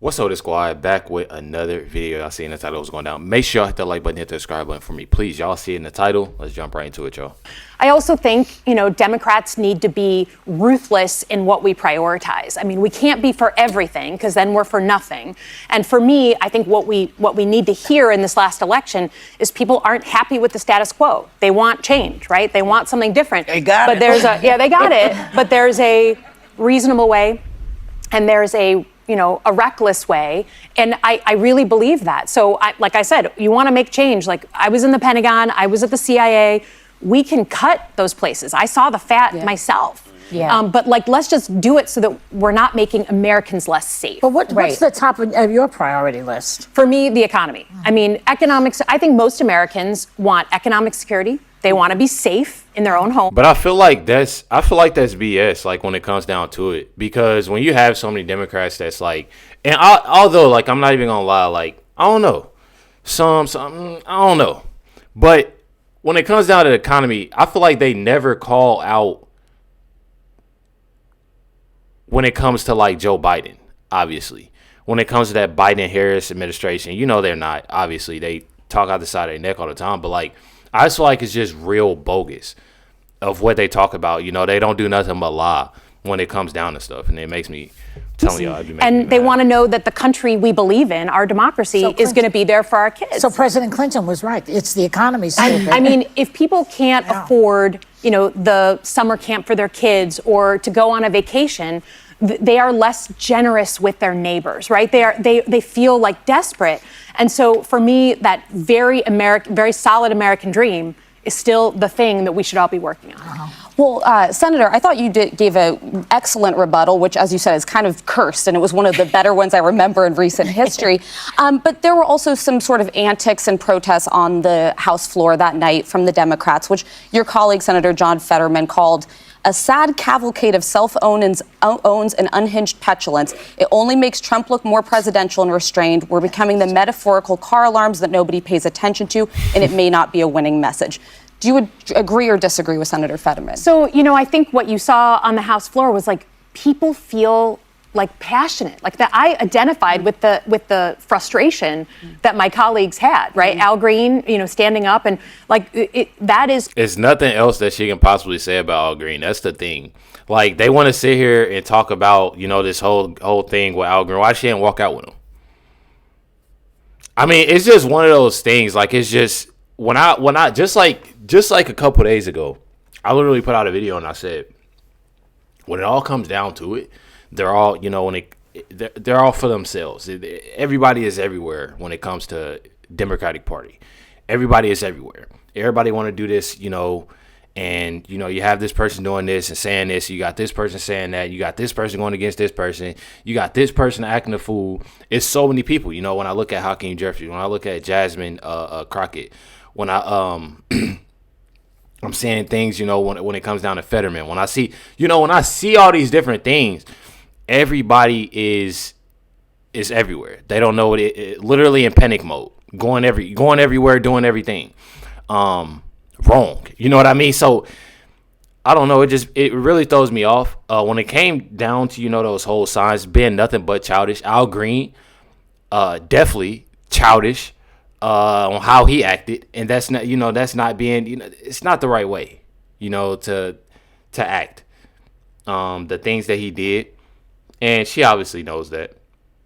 What's up, the squad? Back with another video. Y'all see in the title what's going down. Make sure y'all hit the like button, hit the subscribe button for me, please. Y'all see it in the title. Let's jump right into it, y'all. I also think, Democrats need to be ruthless in what we prioritize. I mean, we can't be for everything because then we're for nothing. And for me, I think what we need to hear in this last election is people aren't happy with the status quo. They want change, right? They want something different. They got it. They got it. But there's a reasonable way, and there's a reckless way. And I really believe that. So like I said, you want to make change. Like I was in the Pentagon, I was at the CIA. We can cut those places. I saw the fat myself. Yeah. But let's just do it so that we're not making Americans less safe. But what's the top of your priority list? For me, the economy. I mean, economics, I think most Americans want economic security. They want to be safe in their own home. But I feel like that's BS, like when it comes down to it, because when you have so many Democrats that's like, and although like I'm not even gonna lie, like I don't know, some I don't know, but when it comes down to the economy, I feel like they never call out when it comes to like Joe Biden. Obviously, when it comes to that Biden-Harris administration, they're not. Obviously, they talk out the side of their neck all the time, but like. I just feel like it's just real bogus of what they talk about. They don't do nothing but lie when it comes down to stuff. And it makes me, telling y'all, and they want to know that the country we believe in, our democracy, is going to be there for our kids. So President Clinton was right. It's the economy. I mean, if people can't afford, the summer camp for their kids or to go on a vacation, they are less generous with their neighbors, right? They feel like desperate. And so for me, that very solid American dream is still the thing that we should all be working on. Well, Senator, I thought you gave an excellent rebuttal, which, as you said, is kind of cursed, and it was one of the better ones I remember in recent history. But there were also some sort of antics and protests on the House floor that night from the Democrats, which your colleague, Senator John Fetterman, called a sad cavalcade of self-owns and unhinged petulance. It only makes Trump look more presidential and restrained. We're becoming the metaphorical car alarms that nobody pays attention to, and it may not be a winning message. Do you agree or disagree with Senator Fetterman? So, I think what you saw on the House floor was like people feel like passionate, like that. I identified with the frustration that my colleagues had, right? Al Green, standing up and like that is. It's nothing else that she can possibly say about Al Green. That's the thing. Like they want to sit here and talk about this whole thing with Al Green. Why she didn't walk out with him? I mean, it's just one of those things. Like it's just when I just like a couple days ago, I literally put out a video and I said, when it all comes down to it, they're all, they're all for themselves. Everybody is everywhere when it comes to Democratic Party. Everybody is everywhere. Everybody want to do this, and, you have this person doing this and saying this. You got this person saying that. You got this person going against this person. You got this person acting a fool. It's so many people. When I look at Hakeem Jeffries, when I look at Jasmine Crockett, when I'm saying things, when it comes down to Fetterman, when I see all these different things, everybody is everywhere. They don't know it literally in panic mode, going everywhere, doing everything wrong. You know what I mean? So I don't know. It really throws me off when it came down to those whole signs being nothing but childish. Al Green, definitely childish on how he acted, and that's not being it's not the right way to act. The things that he did. And she obviously knows that.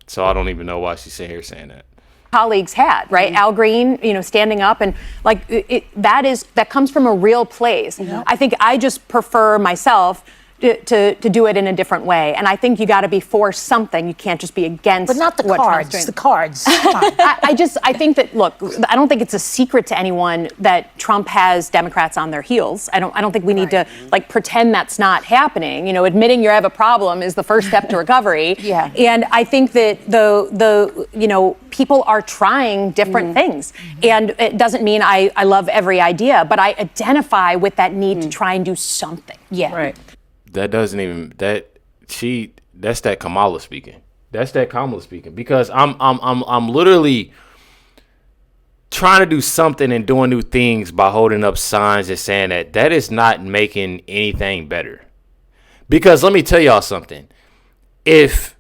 So I don't even know why she's sitting here saying that. Colleagues had, right? Al Green, standing up and like that comes from a real place. I think I just prefer myself to do it in a different way. And I think you got to be for something. You can't just be against. But not the cards. The cards. I think that, look, I don't think it's a secret to anyone that Trump has Democrats on their heels. I don't think we need to pretend that's not happening. Admitting you have a problem is the first step to recovery. Yeah. And I think that the people are trying different things. And it doesn't mean I love every idea, but I identify with that need to try and do something. Yeah. Right. That's that Kamala speaking. That's that Kamala speaking. Because I'm literally trying to do something and doing new things by holding up signs and saying that is not making anything better. Because let me tell y'all something. If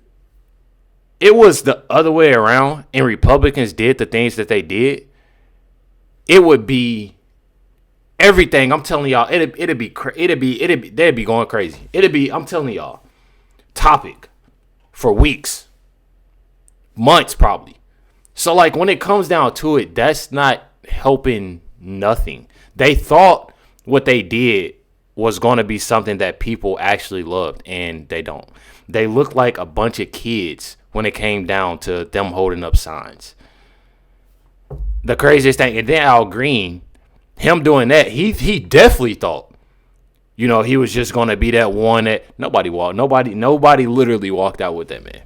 it was the other way around and Republicans did the things that they did, it would be everything. I'm telling y'all, they'd be going crazy. I'm telling y'all, topic for weeks, months probably. So like when it comes down to it, that's not helping nothing. They thought what they did was going to be something that people actually loved, and they don't. They look like a bunch of kids when it came down to them holding up signs. The craziest thing, and then Al Green, him doing that, he definitely thought, you know, he was just going to be that one that nobody literally walked out with that man.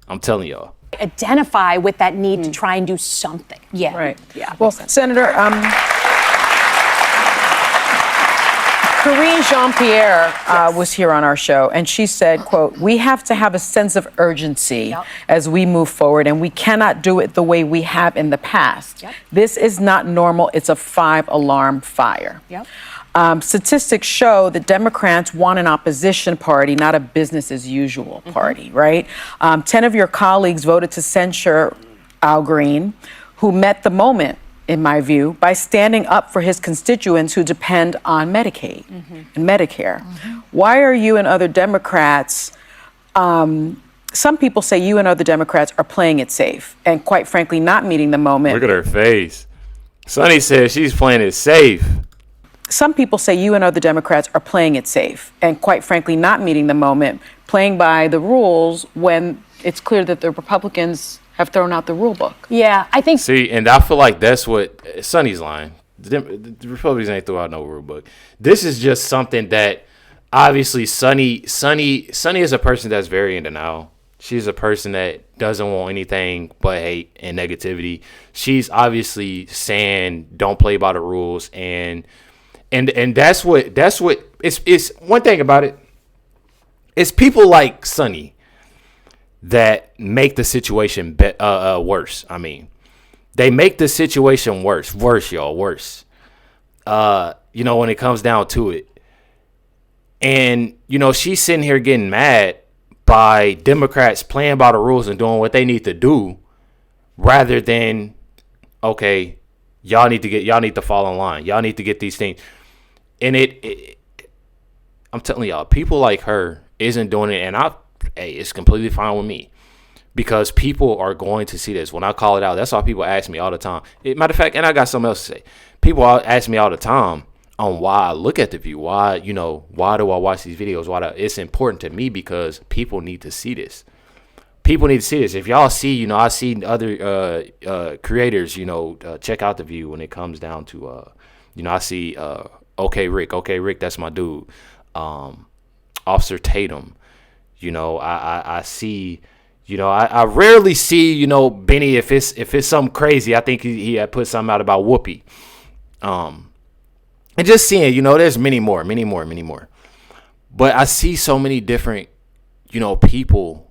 I'm telling y'all. Identify with that need to try and do something. Yeah. Right. Yeah. Well, Senator, Karine Jean-Pierre was here on our show, and she said, quote, "We have to have a sense of urgency as we move forward, and we cannot do it the way we have in the past. This is not normal. It's a 5-alarm fire." Statistics show that Democrats want an opposition party, not a business as usual party, right? 10 of your colleagues voted to censure Al Green, who met the moment, in my view, by standing up for his constituents who depend on Medicaid and Medicare. Why are you and other Democrats, some people say you and other Democrats are playing it safe and quite frankly not meeting the moment. Look at her face. Sonny says she's playing it safe. Some people say you and other Democrats are playing it safe and quite frankly not meeting the moment, playing by the rules when it's clear that the Republicans have thrown out the rule book. Yeah, I think. See, and I feel like that's what Sonny's lying. The Republicans ain't throw out no rule book. This is just something that obviously Sonny is a person that's very in denial. She's a person that doesn't want anything but hate and negativity. She's obviously saying don't play by the rules, and that's what it's one thing about it. It's people like Sonny that make the situation worse. I mean, they make the situation worse, y'all, worse. You know, when it comes down to it. And, you know, she's sitting here getting mad by Democrats playing by the rules and doing what they need to do rather than, okay, y'all need to fall in line. Y'all need to get these things. And I'm telling y'all, people like her isn't doing it, and it's completely fine with me because people are going to see this. When I call it out, that's why people ask me all the time. Matter of fact, and I got something else to say. People ask me all the time on why I look at The View. Why do I watch these videos? It's important to me because people need to see this. People need to see this. If y'all see, I see other creators, check out The View when it comes down to, I see, Okay, Rick, that's my dude. Officer Tatum. I see, I rarely see, Benny, if it's something crazy. I think he had put something out about Whoopi. And just seeing, there's many more. But I see so many different, people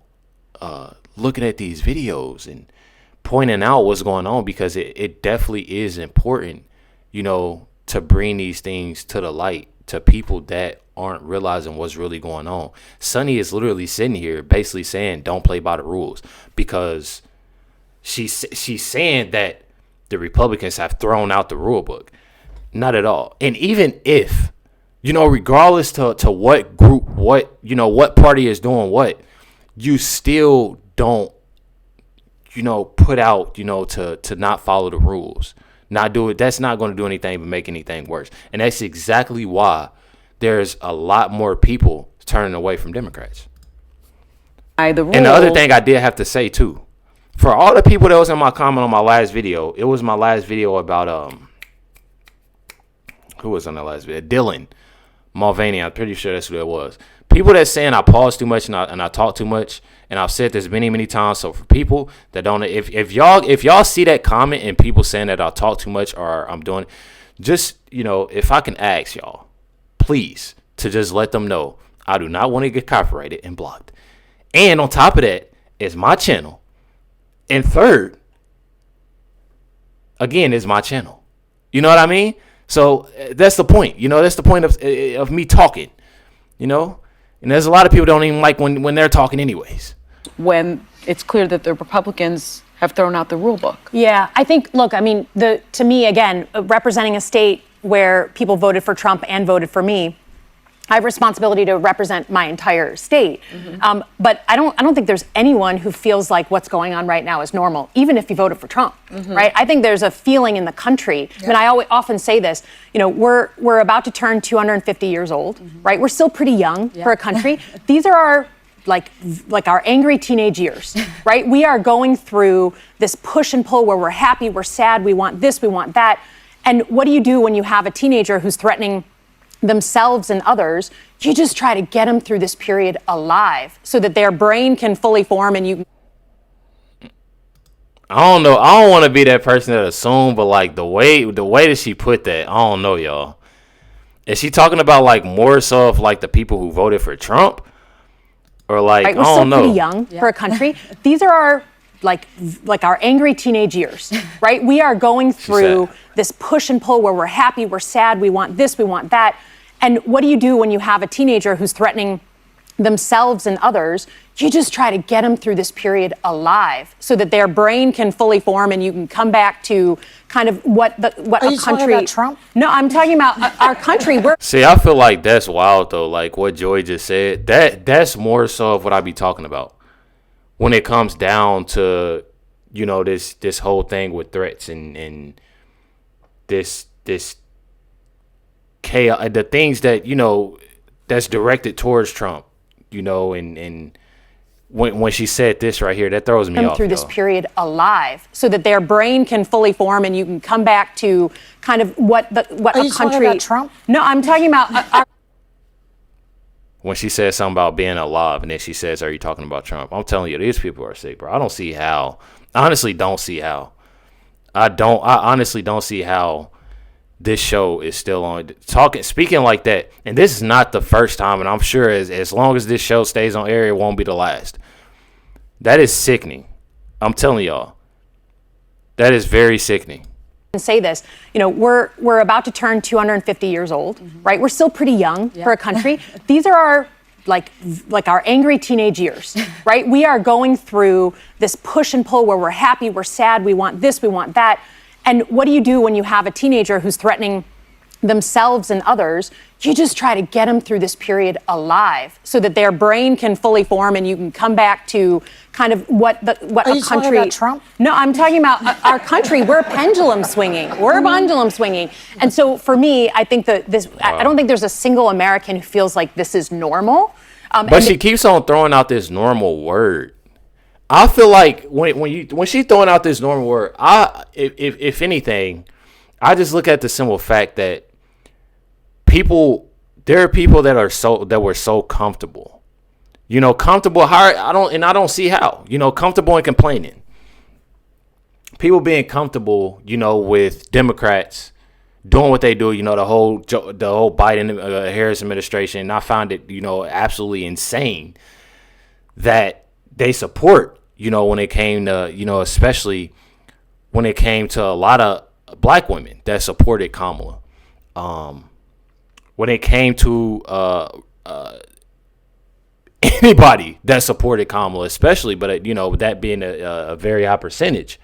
looking at these videos and pointing out what's going on because it definitely is important, to bring these things to the light to people that aren't realizing what's really going on. Sonny is literally sitting here basically saying don't play by the rules because she's saying that the Republicans have thrown out the rule book. Not at all. And even if, regardless to what group, what party is doing what, you still don't, put out, to not follow the rules. Not do it. That's not going to do anything but make anything worse. And that's exactly why there's a lot more people turning away from Democrats. And the other thing I did have to say too, for all the people that was in my comment on my last video, it was my last video about who was on the last video? Dylan Mulvaney. I'm pretty sure that's who it was. People that saying I pause too much and I talk too much, and I've said this many times. So for people that don't, if y'all see that comment and people saying that I talk too much or I'm doing, just if I can ask y'all, please to just let them know I do not want to get copyrighted and blocked. And on top of that, it's my channel, and third, again, it's my channel. You know what I mean? So that's the point. That's the point of me talking. And there's a lot of people don't even like when they're talking anyways. when it's clear that the Republicans have thrown out the rule book? Yeah, I think, look, I mean, to me, again, representing a state where people voted for Trump and voted for me, I have responsibility to represent my entire state. But I don't think there's anyone who feels like what's going on right now is normal, even if you voted for Trump, right? I think there's a feeling in the country. I mean, I often say this, you know, we're about to turn 250 years old, right? We're still pretty young for a country. These are our like our angry teenage years, right? We are going through this push and pull where we're happy, we're sad, we want this, we want that. And what do you do when you have a teenager who's threatening themselves and others? You just try to get them through this period alive so that their brain can fully form and you. I don't know. I don't want to be that person that assume, but like the way that she put that, I don't know, y'all. Is she talking about like more so of like the people who voted for Trump, or like Right, I don't know? We're still pretty young for a country. These are our like our angry teenage years, right? We are going through this push and pull where we're happy, we're sad, we want this, we want that. And what do you do when you have a teenager who's threatening themselves and others? You just try to get them through this period alive so that their brain can fully form and you can come back to kind of what Are a you country. talking about Trump? No, I'm talking about our country. See, I feel like that's wild though. Like what Joy just said, that's more so of what I be talking about when it comes down to, you know, this whole thing with threats and this chaos, the things that, you know, that's directed towards Trump, you know, and when she said this right here, that throws me off. Through this period alive so that their brain can fully form and you can come back to kind of what Are a you country. talking about Trump? No, I'm talking about our. When she says something about being alive, and then she says, "Are you talking about Trump?" I'm telling you, these people are sick, bro. I don't see how. I honestly don't see how. I honestly don't see how this show is still on speaking like that. And this is not the first time, and I'm sure as long as this show stays on air, it won't be the last. That is sickening. I'm telling y'all. That is very sickening. Say this, you know, we're about to turn 250 years old, right? We're still pretty young for a country. These are our like our angry teenage years, right? We are going through this push and pull where we're happy, we're sad, we want this, we want that. And what do you do when you have a teenager who's threatening themselves and others? You just try to get them through this period alive so that their brain can fully form and you can come back to kind of what Are a you country. talking about Trump? No, I'm talking about our country. We're pendulum swinging. We're pendulum swinging. And so for me, I think that I don't think there's a single American who feels like this is normal. But she keeps on throwing out this normal word. I feel like when she's throwing out this normal word, if anything, I just look at the simple fact that there are people that were so comfortable, you know, comfortable. I don't see how, you know, comfortable and complaining. People being comfortable, you know, with Democrats doing what they do, you know, the whole Biden Harris administration. I found it, you know, absolutely insane that they support, you know, when it came to, you know, especially when it came to a lot of black women that supported Kamala. When it came to anybody that supported Kamala, especially, but, you know, that being a very high percentage,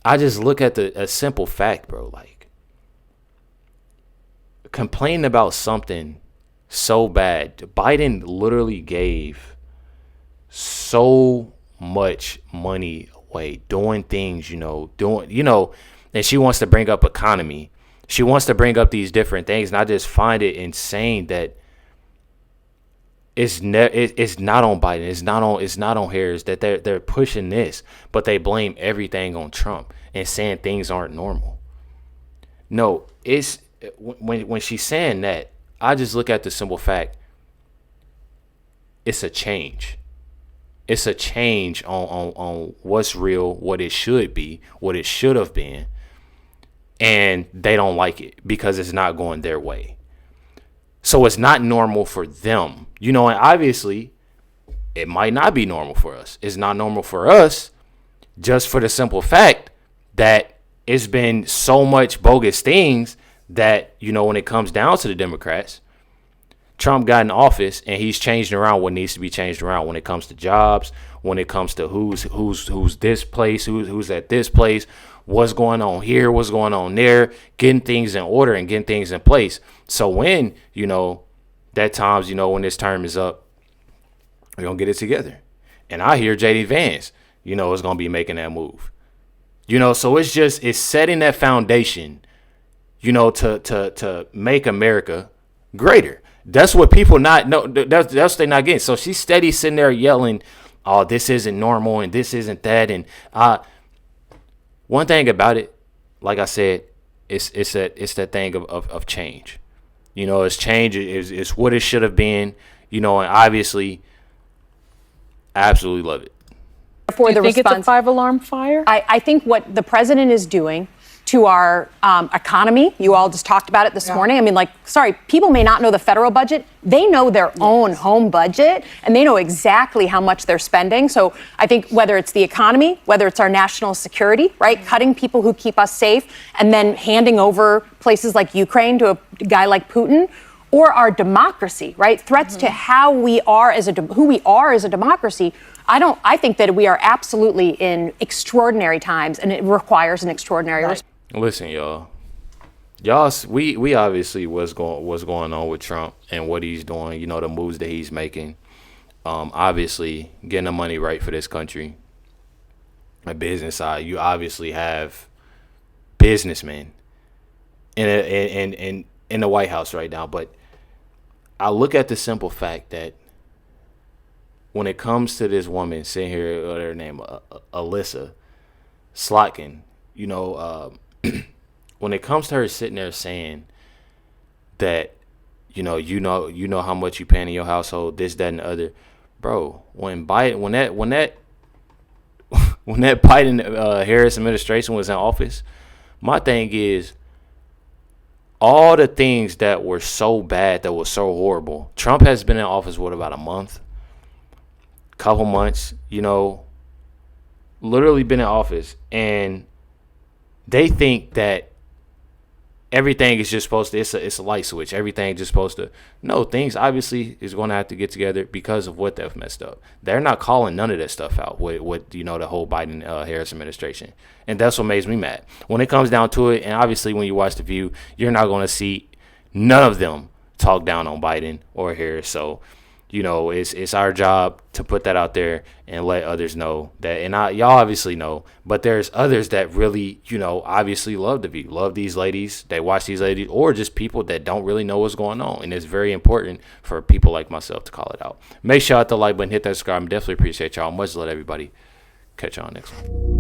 I just look at a simple fact, bro, like complaining about something so bad. Biden literally gave so much money away doing things, you know, and she wants to bring up economy. She wants to bring up these different things, and I just find it insane that it's not on Biden, it's not on Harris, that they're pushing this, but they blame everything on Trump and saying things aren't normal. No, it's when she's saying that, I just look at the simple fact, it's a change. It's a change on what's real, what it should be, what it should have been. And they don't like it because it's not going their way. So it's not normal for them. You know, and obviously, it might not be normal for us. It's not normal for us just for the simple fact that it's been so much bogus things that, you know, when it comes down to the Democrats, Trump got in office and he's changed around what needs to be changed around when it comes to jobs, when it comes to who's this place, who's at this place, what's going on here, what's going on there, getting things in order and getting things in place. So when, that times, when this term is up, we're going to get it together. And I hear JD Vance, is going to be making that move. So it's setting that foundation, to make America greater. That's what people not know. That's what they not getting. So she's steady sitting there yelling, "Oh, this isn't normal and this isn't that." And one thing about it, like I said, it's that thing of change. It's change. It's what it should have been. And obviously, I absolutely love it. For Do you the think response, it's a 5-alarm fire? I think what the president is doing to our economy, you all just talked about it this morning. I mean, people may not know the federal budget. They know their own home budget, and they know exactly how much they're spending. So I think whether it's the economy, whether it's our national security, right, cutting people who keep us safe, and then handing over places like Ukraine to a guy like Putin, or our democracy, right, threats to how we are who we are as a democracy. I think that we are absolutely in extraordinary times, and it requires an extraordinary response. Listen, y'all, we obviously what's going on with Trump and what he's doing, the moves that he's making. Obviously getting the money right for this country. A business side, you obviously have businessmen in the White House right now, but I look at the simple fact that when it comes to this woman sitting here, her name Elissa Slotkin, when it comes to her sitting there saying that, you know how much you pay in your household, this, that, and the other, bro. When that Biden Harris administration was in office, my thing is all the things that were so bad, that was so horrible. Trump has been in office about a month, couple months, literally been in office, and they think that everything is just supposed to, it's a light switch. Everything just supposed to, no, things obviously is going to have to get together because of what they've messed up. They're not calling none of that stuff out with the whole Biden Harris administration. And that's what makes me mad. When it comes down to it, and obviously when you watch The View, you're not going to see none of them talk down on Biden or Harris. So, it's our job to put that out there and let others know that. And y'all obviously know, but there's others that really, obviously love The View, love these ladies. They watch these ladies, or just people that don't really know what's going on. And it's very important for people like myself to call it out. Make sure you hit the like button, hit that subscribe. I definitely appreciate y'all. Much love, everybody. Catch y'all next one.